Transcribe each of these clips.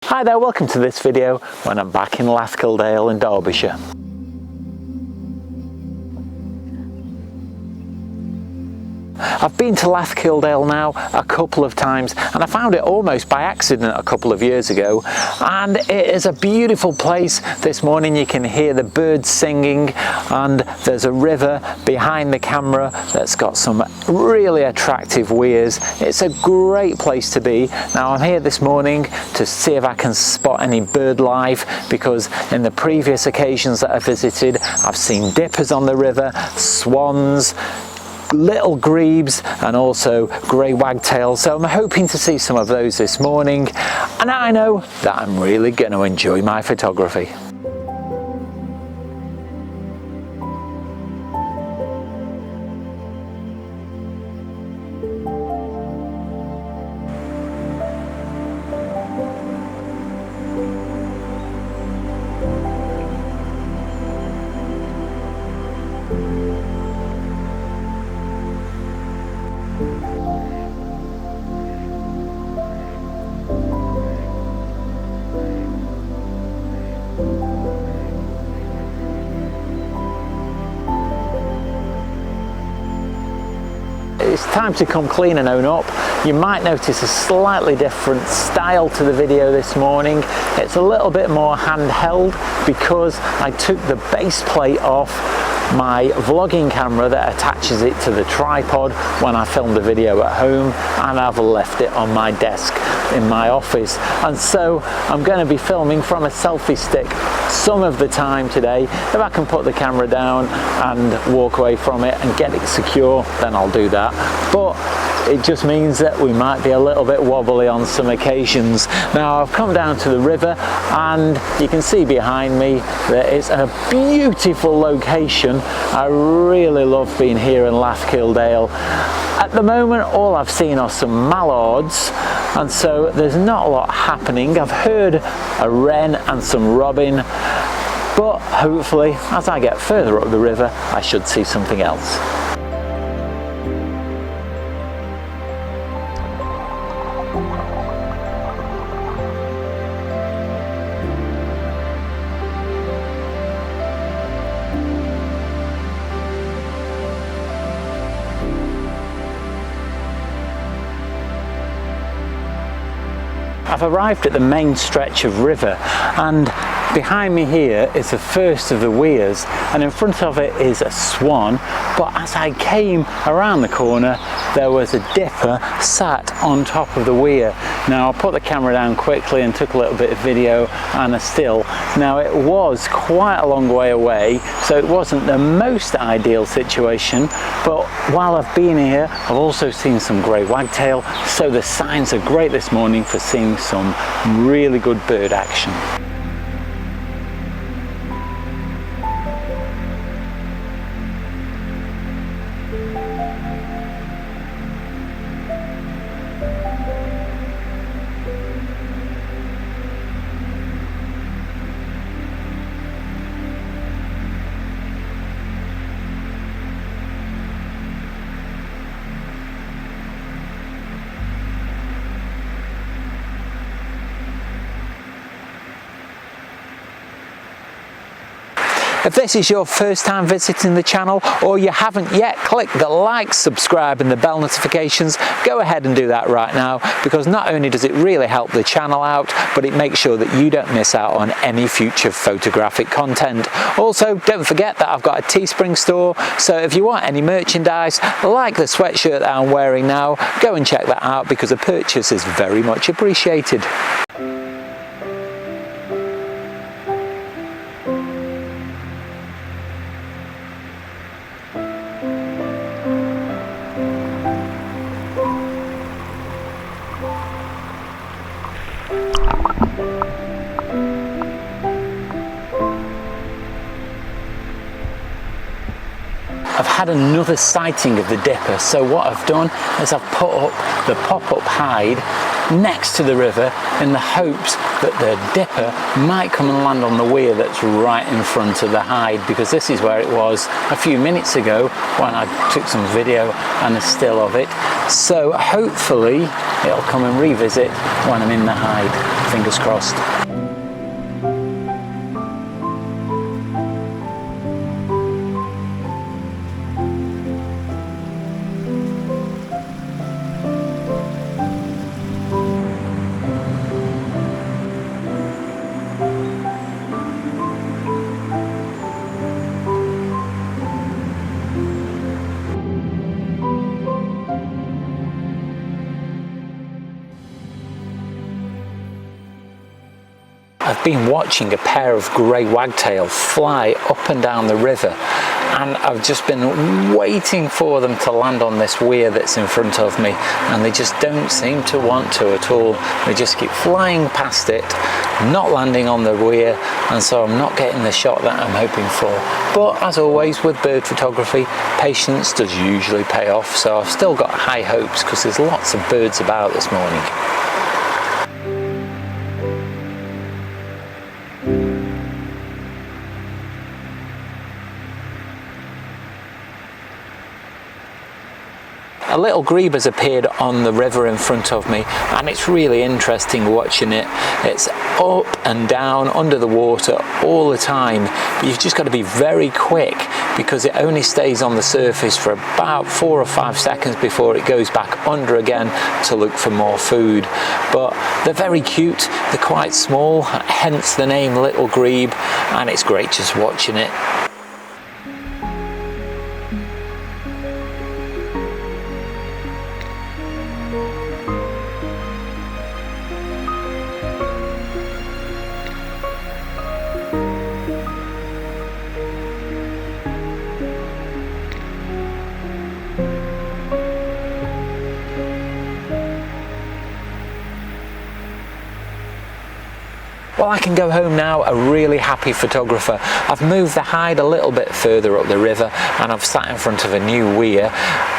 Hi there, welcome to this video when I'm back in Lathkill Dale in Derbyshire. I've been to Lathkill Dale now a couple of times and I found it almost by accident a couple of years ago, and it is a beautiful place. This morning you can hear the birds singing and there's a river behind the camera that's got some really attractive weirs. It's a great place to be. Now I'm here this morning to see if I can spot any bird life, because in the previous occasions that I visited I've seen dippers on the river, swans, little grebes and also grey wagtails, so I'm hoping to see some of those this morning, and I know that I'm really going to enjoy my photography. It's time to come clean and own up. You might notice a slightly different style to the video this morning. It's a little bit more handheld because I took the base plate off my vlogging camera that attaches it to the tripod when I filmed the video at home, and I've left it on my desk in my office, and so I'm going to be filming from a selfie stick some of the time today. If I can put the camera down and walk away from it and get it secure, then I'll do that, but it just means that we might be a little bit wobbly on some occasions. Now I've come down to the river and you can see behind me that it's a beautiful location. I really love being here in Lathkill Dale. At the moment all I've seen are some mallards, and so there's not a lot happening. I've heard a wren and some robin, but hopefully as I get further up the river I should see something else. I've arrived at the main stretch of river, and behind me here is the first of the weirs, and in front of it is a swan, but as I came around the corner there was a dipper sat on top of the weir. Now I put the camera down quickly and took a little bit of video and a still. Now it was quite a long way away, so it wasn't the most ideal situation, but while I've been here I've also seen some grey wagtail, so the signs are great this morning for seeing some really good bird action. If this is your first time visiting the channel, or you haven't yet clicked the like, subscribe and the bell notifications, go ahead and do that right now, because not only does it really help the channel out, but it makes sure that you don't miss out on any future photographic content. Also, don't forget that I've got a Teespring store, so if you want any merchandise like the sweatshirt that I'm wearing now, go and check that out, because a purchase is very much appreciated. I've had another sighting of the dipper, so what I've done is I've put up the pop-up hide next to the river in the hopes that the dipper might come and land on the weir that's right in front of the hide, because this is where it was a few minutes ago when I took some video and a still of it. So hopefully it'll come and revisit when I'm in the hide. Fingers crossed. I've been watching a pair of grey wagtails fly up and down the river, and I've just been waiting for them to land on this weir that's in front of me, and they just don't seem to want to at all. They just keep flying past it, not landing on the weir, and so I'm not getting the shot that I'm hoping for. But as always with bird photography, patience does usually pay off, so I've still got high hopes because there's lots of birds about this morning. A little grebe has appeared on the river in front of me, and it's really interesting watching it. It's up and down under the water all the time, but you've just got to be very quick because it only stays on the surface for about 4 or 5 seconds before it goes back under again to look for more food. But they're very cute, they're quite small, hence the name Little Grebe, and it's great just watching it. Well, I can go home now a really happy photographer. I've moved the hide a little bit further up the river and I've sat in front of a new weir.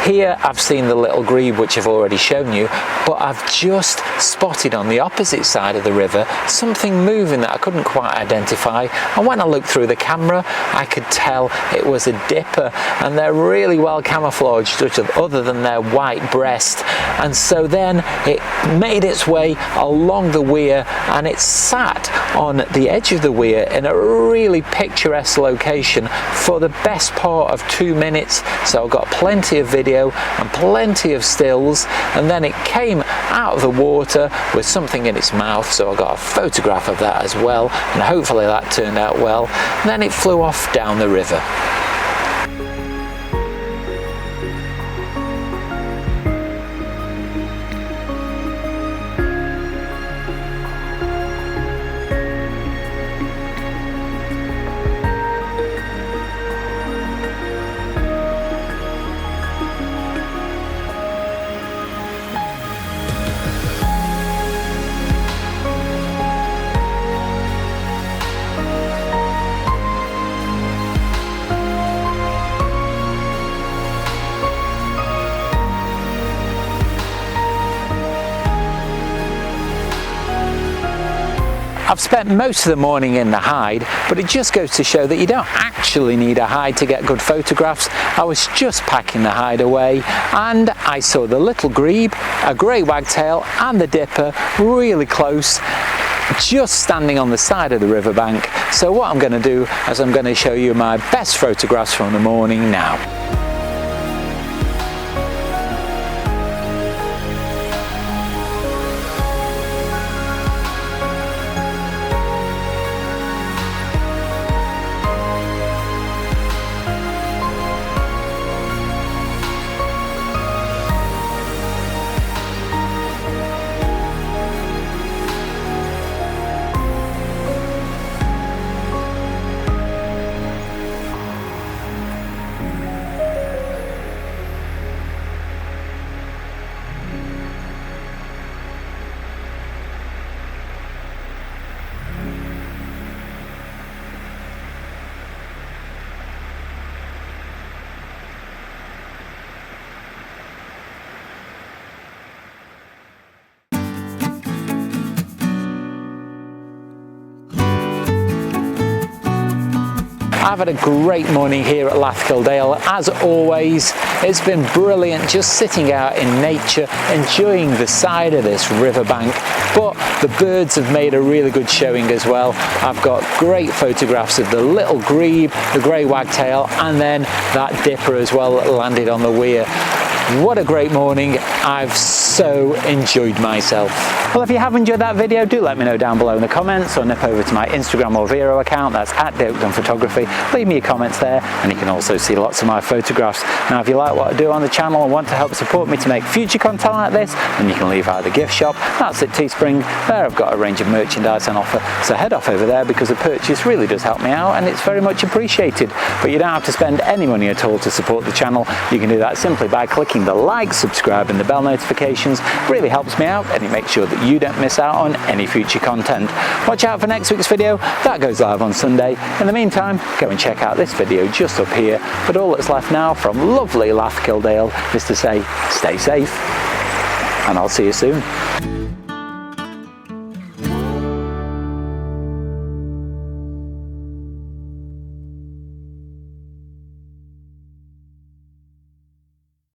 Here I've seen the little grebe, which I've already shown you, but I've just spotted on the opposite side of the river something moving that I couldn't quite identify, and when I looked through the camera I could tell it was a dipper, and they're really well camouflaged other than their white breast. And so then it made its way along the weir and it sat on the edge of the weir in a really picturesque location for the best part of 2 minutes. So I've got plenty of video and plenty of stills, and then it came out of the water with something in its mouth, so I got a photograph of that as well, and hopefully that turned out well. And then it flew off down the river. I've spent most of the morning in the hide, but it just goes to show that you don't actually need a hide to get good photographs. I was just packing the hide away and I saw the little grebe, a grey wagtail and the dipper really close, just standing on the side of the riverbank. So what I'm going to do is I'm going to show you my best photographs from the morning now. I've had a great morning here at Lathkill Dale. As always, it's been brilliant just sitting out in nature, enjoying the side of this riverbank, but the birds have made a really good showing as well. I've got great photographs of the little grebe, the grey wagtail, and then that dipper as well that landed on the weir. What a great morning. I've so enjoyed myself. Well, if you have enjoyed that video, do let me know down below in the comments, or nip over to my Instagram or Vero account, that's @DarrellOakden. Leave me your comments there, and you can also see lots of my photographs. Now, if you like what I do on the channel and want to help support me to make future content like this, then you can leave out the gift shop. That's at Teespring. There I've got a range of merchandise on offer, so head off over there because the purchase really does help me out and it's very much appreciated. But you don't have to spend any money at all to support the channel. You can do that simply by clicking the like, subscribe and the bell notifications. It really helps me out and it makes sure that you don't miss out on any future content. Watch out for next week's video. That goes live on Sunday. In the meantime, go and check out this video just up here. But all that's left now from lovely Lathkill Dale is to say stay safe, and I'll see you soon.